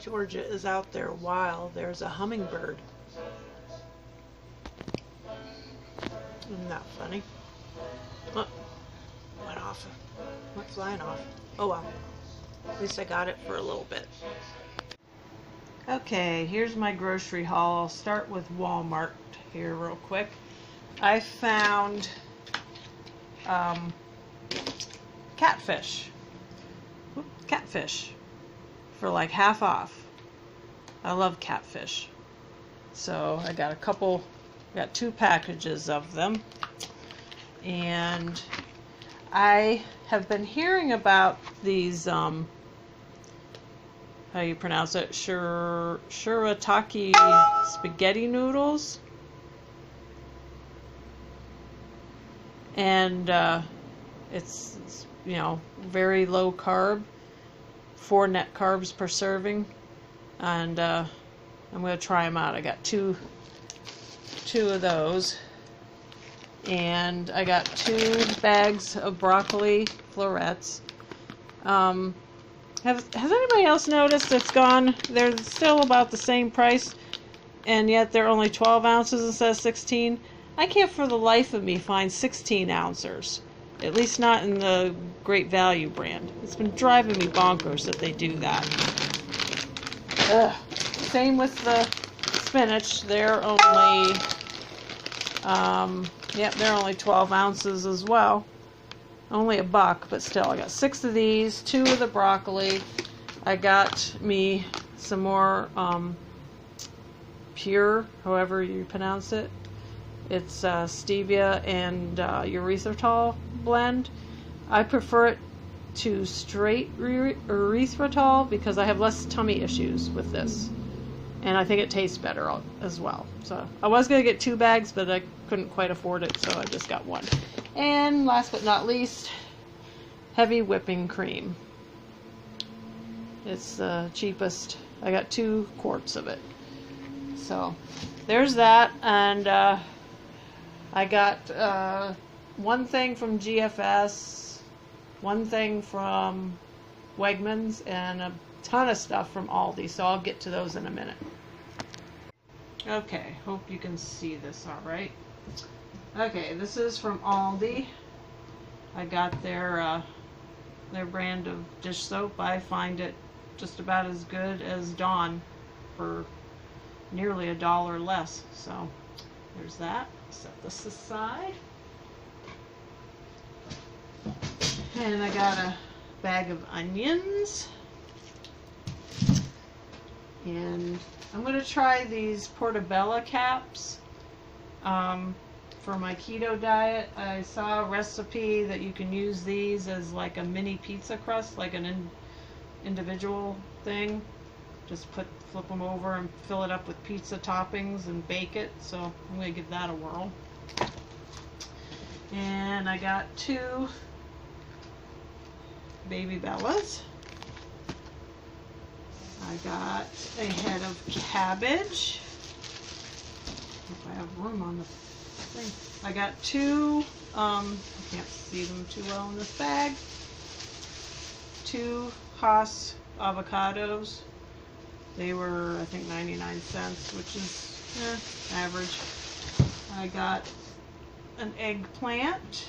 Georgia is out there wild. There's a hummingbird. Isn't that funny? Oh, went off. Went flying off. Oh well. At least I got it for a little bit. Okay, here's my grocery haul. I'll start with Walmart here real quick. I found catfish for like half off. I love catfish. So I got got 2 packages of them. And I have been hearing about these, how you pronounce it, shirataki spaghetti noodles. And it's, you know, very low carb, 4 net carbs per serving. And I'm going to try them out. I got two of those. And I got 2 bags of broccoli florets. Has anybody else noticed they're still about the same price, and yet they're only 12 ounces instead of 16? I can't for the life of me find 16 ounces, at least not in the Great Value brand. It's been driving me bonkers that they do that. Ugh. Same with the spinach. They're only, they're only 12 ounces as well. Only $1, but still, I got 6 of these, 2 of the broccoli. I got me some more pure, however you pronounce it. It's stevia and erythritol blend. I prefer it to straight erythritol because I have less tummy issues with this. And I think it tastes better as well. So I was going to get 2 bags, but I couldn't quite afford it, so I just got 1. And last but not least, heavy whipping cream. It's the cheapest. I got 2 quarts of it. So there's that. And I got 1 thing from GFS, 1 thing from Wegmans, and a ton of stuff from Aldi. So I'll get to those in a minute. Okay, hope you can see this all right. Okay, this is from Aldi. I got their brand of dish soap. I find it just about as good as Dawn for nearly $1 less. So there's that. Set this aside. And I got a bag of onions. And I'm going to try these portobello caps. For my keto diet, I saw a recipe that you can use these as like a mini pizza crust, like an individual thing. Just flip them over and fill it up with pizza toppings and bake it. So I'm going to give that a whirl. And I got 2 Baby Bellas. I got a head of cabbage. If I have room on the thing. I got 2, I can't see them too well in this bag, 2 Hass avocados. They were, I think, 99 cents, which is average. I got an eggplant.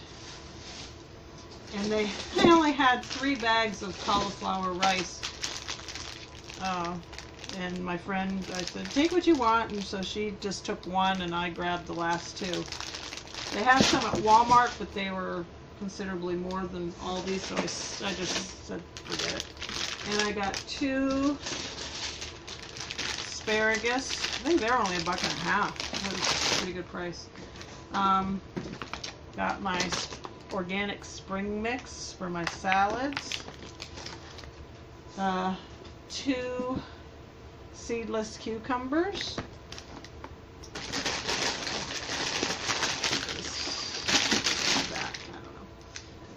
And they only had 3 bags of cauliflower rice. And my friend, I said, take what you want, and so she just took 1 and I grabbed the last 2. They had some at Walmart, but they were considerably more than Aldi, so I just said forget it. And I got 2 asparagus. I think they're only $1.50. That was a pretty good price. Got my organic spring mix for my salads. 2 seedless cucumbers.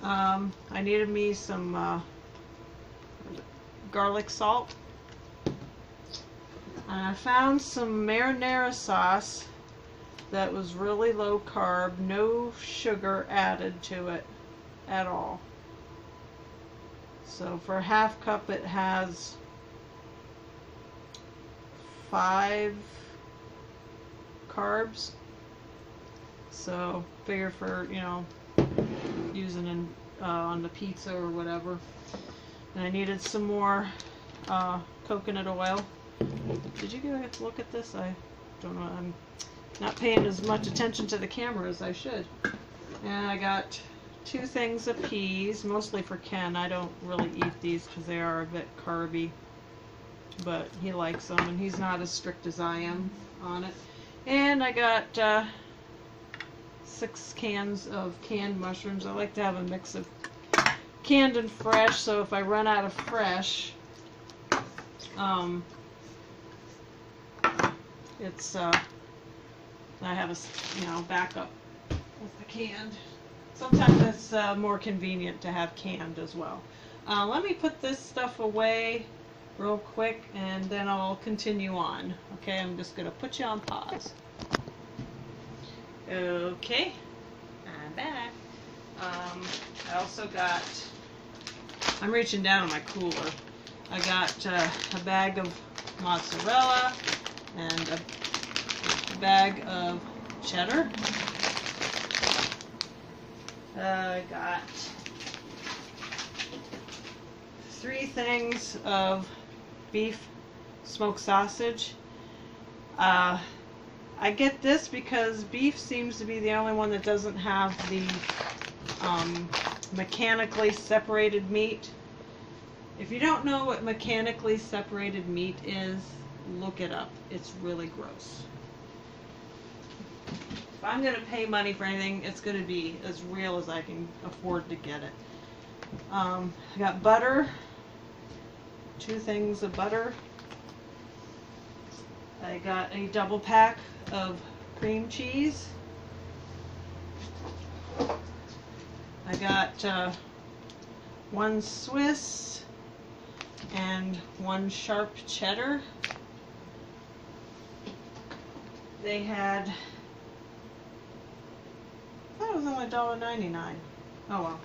I needed me some garlic salt. And I found some marinara sauce that was really low carb, no sugar added to it at all. So for a half cup it has 5 carbs. So figure for, you know, using in on the pizza or whatever. And I needed some more coconut oil. Did you get a look at this? I don't know. I'm not paying as much attention to the camera as I should. And I got 2 things of peas, mostly for Ken. I don't really eat these because they are a bit carby, but he likes them, and he's not as strict as I am on it. And I got 6 cans of canned mushrooms. I like to have a mix of canned and fresh, so if I run out of fresh, it's I have a, you know, backup with the canned. Sometimes it's more convenient to have canned as well. Let me put this stuff away real quick, and then I'll continue on. Okay, I'm just gonna put you on pause. Okay, I'm back. I also got, I'm reaching down in my cooler. I got a bag of mozzarella and a bag of cheddar. I got 3 things of beef smoked sausage. I get this because beef seems to be the only one that doesn't have the mechanically separated meat. If you don't know what mechanically separated meat is, look it up. It's really gross. If I'm going to pay money for anything, it's going to be as real as I can afford to get it. I got butter, 2 things of butter. I got a double pack of cream cheese. I got 1 Swiss and 1 sharp cheddar. They had, I thought it was only $1.99. Oh well,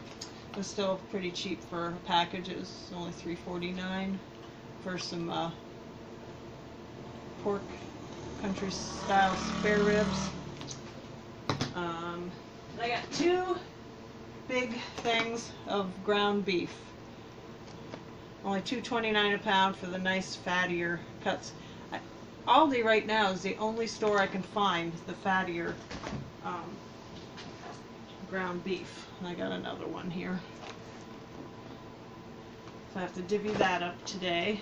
it was still pretty cheap for a package. It was only $3.49 for some pork country style spare ribs. I got 2 big things of ground beef. Only $2.29 a pound for the nice fattier cuts. Aldi right now is the only store I can find the fattier ground beef. And I got another one here. So I have to divvy that up today.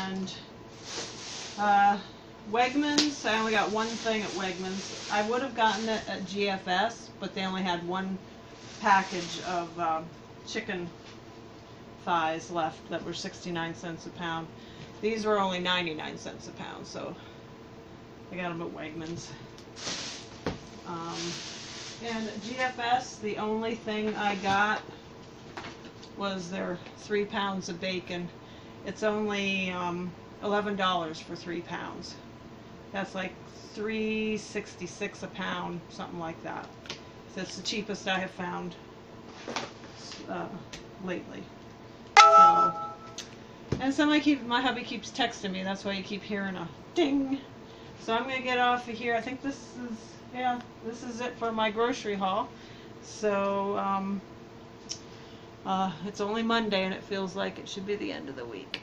And Wegmans, I only got 1 thing at Wegmans. I would have gotten it at GFS, but they only had 1 package of chicken thighs left that were 69 cents a pound. These were only 99 cents a pound, so I got them at Wegmans. And at GFS, the only thing I got was their 3 pounds of bacon. It's only $11 for 3 pounds. That's like $3.66 a pound, something like that. So it's the cheapest I have found lately. So, and my hubby keeps texting me. That's why you keep hearing a ding. So I'm gonna get off of here. I think this is it for my grocery haul. So it's only Monday, and it feels like it should be the end of the week.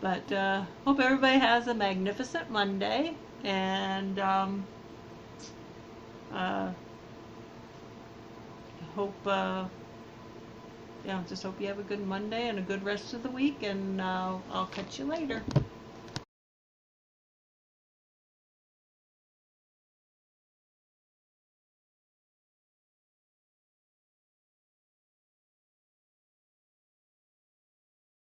But hope everybody has a magnificent Monday, and just hope you have a good Monday and a good rest of the week, and I'll catch you later.